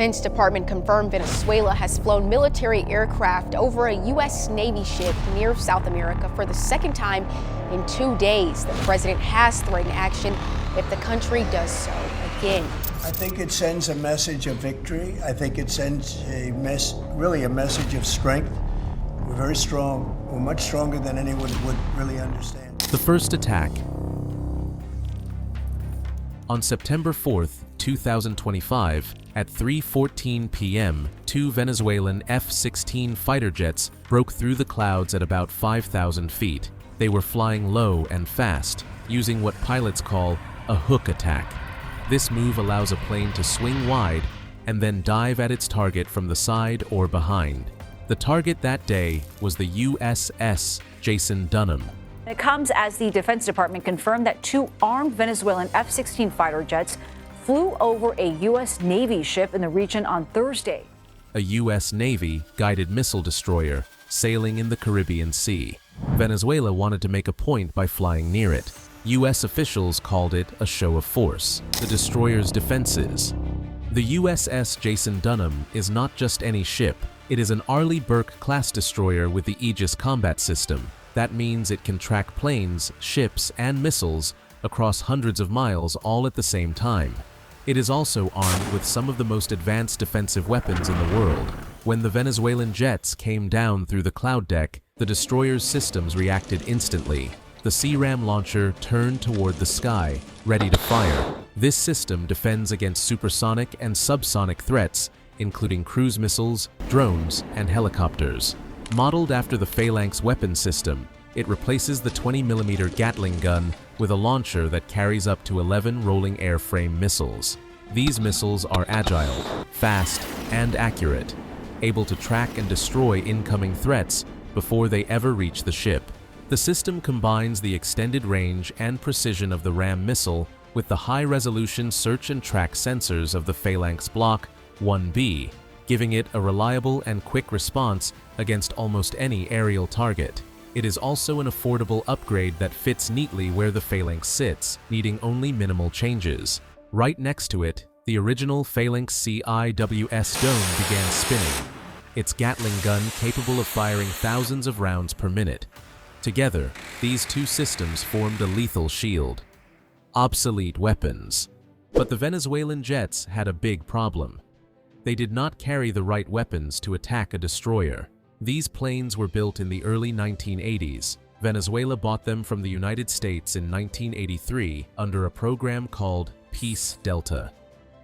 Defense Department confirmed Venezuela has flown military aircraft over a U.S. Navy ship near South America for the second time in 2 days. The president has threatened action if the country does so again. I think it sends a message of victory. I think it sends really a message of strength. We're very strong. We're much stronger than anyone would really understand. The first attack. On September 4th, 2025, at 3:14 p.m., 2 Venezuelan F-16 fighter jets broke through the clouds at about 5,000 feet. They were flying low and fast, using what pilots call a hook attack. This move allows a plane to swing wide and then dive at its target from the side or behind. The target that day was the USS Jason Dunham. It comes as the Defense Department confirmed that 2 armed Venezuelan F-16 fighter jets flew over a U.S. Navy ship in the region on Thursday. A U.S. Navy guided missile destroyer sailing in the Caribbean Sea. Venezuela wanted to make a point by flying near it. U.S. officials called it a show of force. The destroyer's defenses. The USS Jason Dunham is not just any ship. It is an Arleigh Burke-class destroyer with the Aegis combat system. That means it can track planes, ships, and missiles across hundreds of miles all at the same time. It is also armed with some of the most advanced defensive weapons in the world. When the Venezuelan jets came down through the cloud deck, the destroyer's systems reacted instantly. The CRAM launcher turned toward the sky, ready to fire. This system defends against supersonic and subsonic threats, including cruise missiles, drones, and helicopters. Modeled after the Phalanx weapon system, it replaces the 20mm Gatling gun with a launcher that carries up to 11 rolling airframe missiles. These missiles are agile, fast, and accurate, able to track and destroy incoming threats before they ever reach the ship. The system combines the extended range and precision of the RAM missile with the high-resolution search and track sensors of the Phalanx Block 1B, giving it a reliable and quick response against almost any aerial target. It is also an affordable upgrade that fits neatly where the Phalanx sits, needing only minimal changes. Right next to it, the original Phalanx CIWS dome began spinning, its Gatling gun capable of firing thousands of rounds per minute. Together, these 2 systems formed a lethal shield. Obsolete weapons. But the Venezuelan jets had a big problem. They did not carry the right weapons to attack a destroyer. These planes were built in the early 1980s. Venezuela bought them from the United States in 1983 under a program called Peace Delta.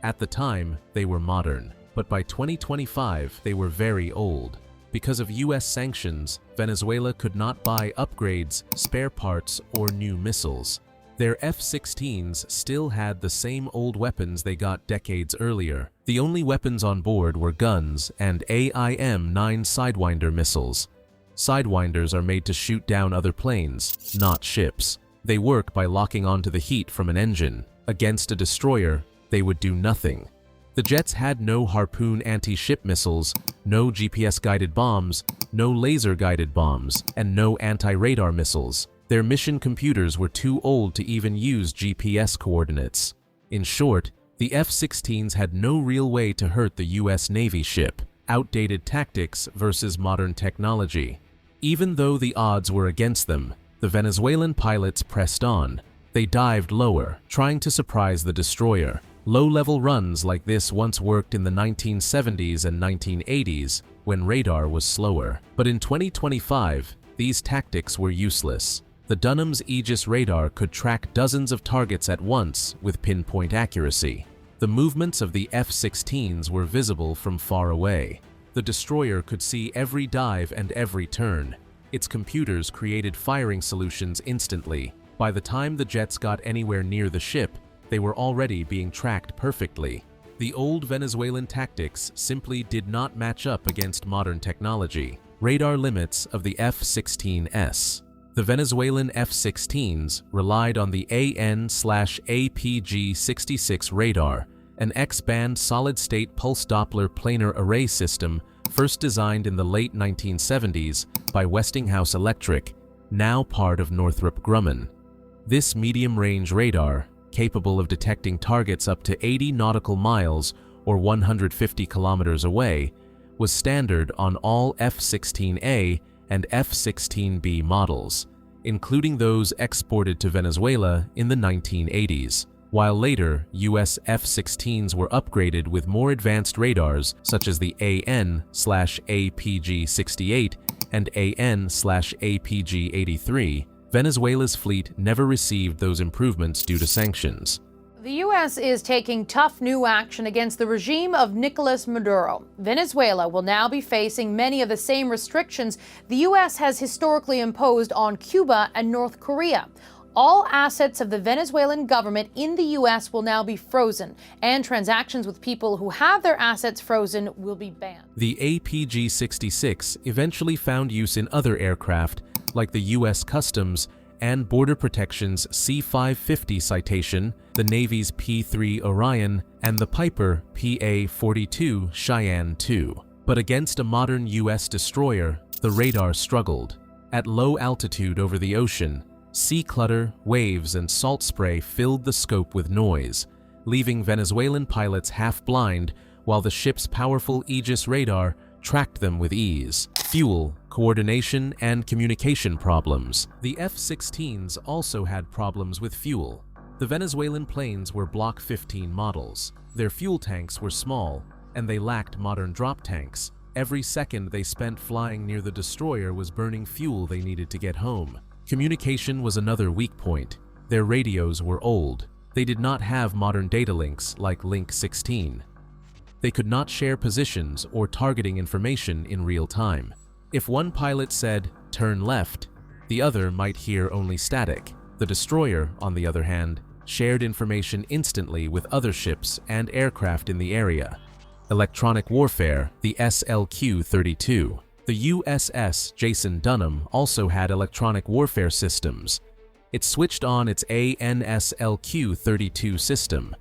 At the time, they were modern, but by 2025, they were very old. Because of U.S. sanctions, Venezuela could not buy upgrades, spare parts, or new missiles. Their F-16s still had the same old weapons they got decades earlier. The only weapons on board were guns and AIM-9 Sidewinder missiles. Sidewinders are made to shoot down other planes, not ships. They work by locking onto the heat from an engine. Against a destroyer, they would do nothing. The jets had no Harpoon anti-ship missiles, no GPS-guided bombs, no laser-guided bombs, and no anti-radar missiles. Their mission computers were too old to even use GPS coordinates. In short, the F-16s had no real way to hurt the U.S. Navy ship. Outdated tactics versus modern technology. Even though the odds were against them, the Venezuelan pilots pressed on. They dived lower, trying to surprise the destroyer. Low-level runs like this once worked in the 1970s and 1980s when radar was slower. But in 2025, these tactics were useless. The Dunham's Aegis radar could track dozens of targets at once with pinpoint accuracy. The movements of the F-16s were visible from far away. The destroyer could see every dive and every turn. Its computers created firing solutions instantly. By the time the jets got anywhere near the ship, they were already being tracked perfectly. The old Venezuelan tactics simply did not match up against modern technology. Radar limits of the F-16s. The Venezuelan F-16s relied on the AN/APG-66 radar, an X-band solid-state pulse Doppler planar array system first designed in the late 1970s by Westinghouse Electric, now part of Northrop Grumman. This medium-range radar, capable of detecting targets up to 80 nautical miles or 150 kilometers away, was standard on all F-16A and F-16B models, including those exported to Venezuela in the 1980s, while later U.S. F-16s were upgraded with more advanced radars such as the AN/APG-68 and AN/APG-83. Venezuela's fleet never received those improvements due to sanctions. The U.S. is taking tough new action against the regime of Nicolas Maduro. Venezuela will now be facing many of the same restrictions the U.S. has historically imposed on Cuba and North Korea. All assets of the Venezuelan government in the U.S. will now be frozen, and transactions with people who have their assets frozen will be banned. The APG-66 eventually found use in other aircraft, like the U.S. Customs and Border Protection's C-550 Citation, the Navy's P-3 Orion, and the Piper PA-42 Cheyenne II. But against a modern U.S. destroyer, the radar struggled. At low altitude over the ocean, sea clutter, waves, and salt spray filled the scope with noise, leaving Venezuelan pilots half-blind while the ship's powerful Aegis radar tracked them with ease. Fuel, coordination, and communication problems. The F-16s also had problems with fuel. The Venezuelan planes were Block 15 models. Their fuel tanks were small, and they lacked modern drop tanks. Every second they spent flying near the destroyer was burning fuel they needed to get home. Communication was another weak point. Their radios were old. They did not have modern data links like Link 16. They could not share positions or targeting information in real time. If one pilot said, "Turn left," the other might hear only static. The destroyer, on the other hand, shared information instantly with other ships and aircraft in the area. Electronic warfare, the SLQ-32. The USS Jason Dunham also had electronic warfare systems. It switched on its ANSLQ-32 system.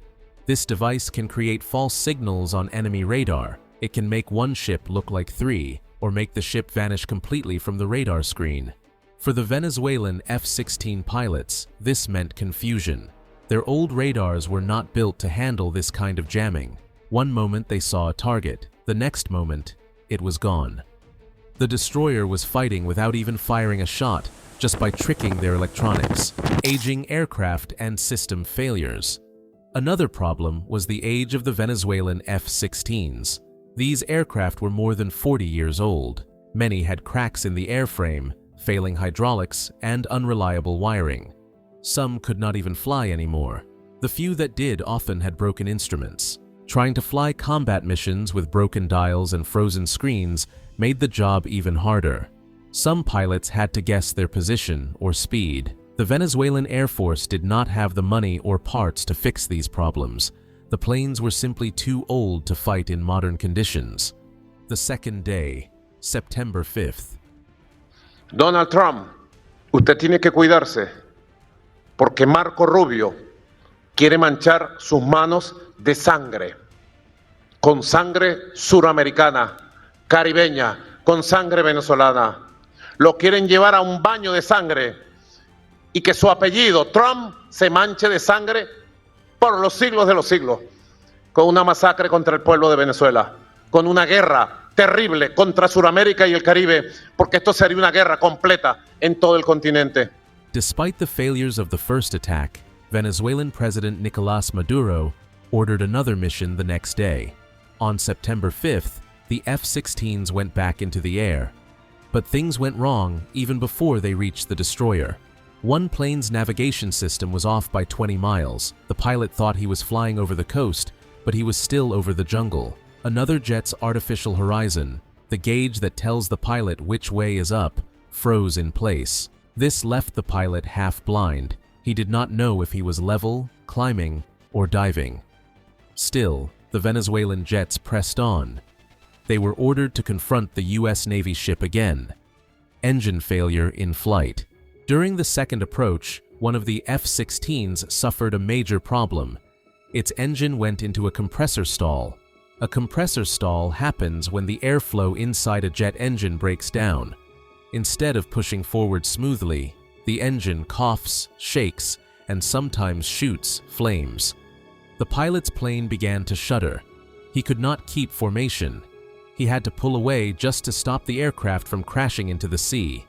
This device can create false signals on enemy radar. It can make one ship look like three, or make the ship vanish completely from the radar screen. For the Venezuelan F-16 pilots, this meant confusion. Their old radars were not built to handle this kind of jamming. One moment they saw a target, the next moment, it was gone. The destroyer was fighting without even firing a shot, just by tricking their electronics, aging aircraft, and system failures. Another problem was the age of the Venezuelan F-16s. These aircraft were more than 40 years old. Many had cracks in the airframe, failing hydraulics, and unreliable wiring. Some could not even fly anymore. The few that did often had broken instruments. Trying to fly combat missions with broken dials and frozen screens made the job even harder. Some pilots had to guess their position or speed. The Venezuelan Air Force did not have the money or parts to fix these problems. The planes were simply too old to fight in modern conditions. The second day, September 5th. Donald Trump, usted tiene que cuidarse, porque Marco Rubio quiere manchar sus manos de sangre, con sangre suramericana, caribeña, con sangre venezolana. Lo quieren llevar a un baño de sangre y que su apellido, Trump, se manche de sangre por los siglos de los siglos, con una masacre contra el pueblo de Venezuela, con una guerra terrible contra Sudamérica y el Caribe, porque esto sería una guerra completa en todo el continente. Despite the failures of the first attack, Venezuelan President Nicolas Maduro ordered another mission the next day. On September 5th, the F-16s went back into the air. But things went wrong even before they reached the destroyer. One plane's navigation system was off by 20 miles. The pilot thought he was flying over the coast, but he was still over the jungle. Another jet's artificial horizon, the gauge that tells the pilot which way is up, froze in place. This left the pilot half blind. He did not know if he was level, climbing, or diving. Still, the Venezuelan jets pressed on. They were ordered to confront the U.S. Navy ship again. Engine failure in flight. During the second approach, one of the F-16s suffered a major problem. Its engine went into a compressor stall. A compressor stall happens when the airflow inside a jet engine breaks down. Instead of pushing forward smoothly, the engine coughs, shakes, and sometimes shoots flames. The pilot's plane began to shudder. He could not keep formation. He had to pull away just to stop the aircraft from crashing into the sea.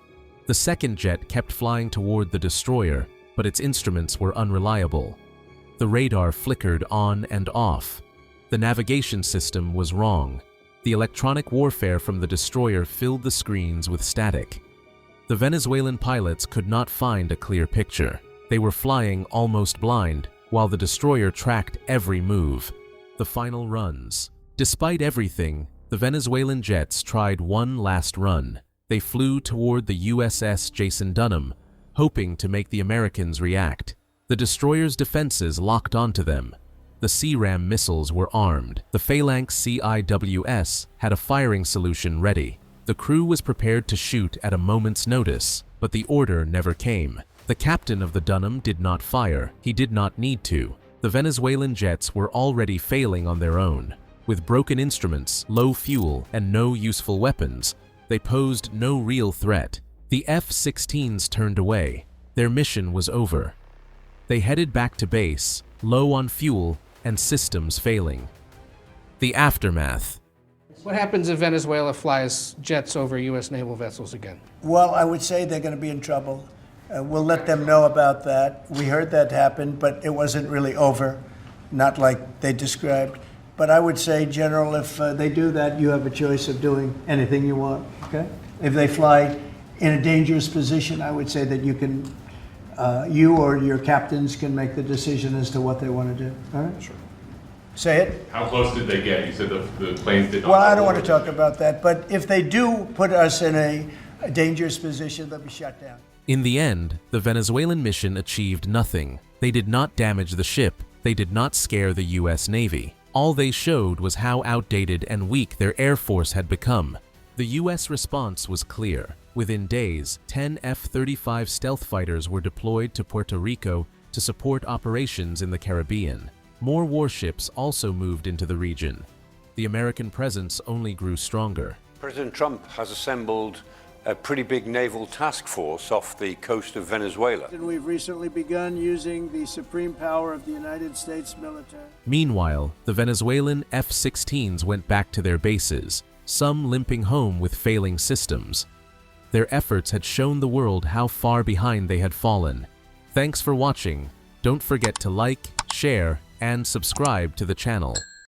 The second jet kept flying toward the destroyer, but its instruments were unreliable. The radar flickered on and off. The navigation system was wrong. The electronic warfare from the destroyer filled the screens with static. The Venezuelan pilots could not find a clear picture. They were flying almost blind, while the destroyer tracked every move. The final runs. Despite everything, the Venezuelan jets tried one last run. They flew toward the USS Jason Dunham, hoping to make the Americans react. The destroyer's defenses locked onto them. The C-RAM missiles were armed. The Phalanx CIWS had a firing solution ready. The crew was prepared to shoot at a moment's notice, but the order never came. The captain of the Dunham did not fire. He did not need to. The Venezuelan jets were already failing on their own. With broken instruments, low fuel, and no useful weapons, they posed no real threat. The F-16s turned away. Their mission was over. They headed back to base, low on fuel and systems failing. The aftermath. What happens if Venezuela flies jets over U.S. naval vessels again? Well, I would say they're going to be in trouble. We'll let them know about that. We heard that happen, but it wasn't really over, not like they described. But I would say, General, if they do that, you have a choice of doing anything you want, okay? If they fly in a dangerous position, I would say that you can, you or your captains can make the decision as to what they want to do, all right? Sure. Say it. How close did they get? You said the planes did not. Well, I don't want to talk about that, but if they do put us in a dangerous position, they'll be shut down. In the end, the Venezuelan mission achieved nothing. They did not damage the ship. They did not scare the U.S. Navy. All they showed was how outdated and weak their Air Force had become. The U.S. response was clear. Within days, 10 F-35 stealth fighters were deployed to Puerto Rico to support operations in the Caribbean. More warships also moved into the region. The American presence only grew stronger. President Trump has assembled a pretty big naval task force off the coast of Venezuela. And we've recently begun using the supreme power of the United States military. Meanwhile, the Venezuelan F-16s went back to their bases, some limping home with failing systems. Their efforts had shown the world how far behind they had fallen. Thanks for watching. Don't forget to like, share, and subscribe to the channel.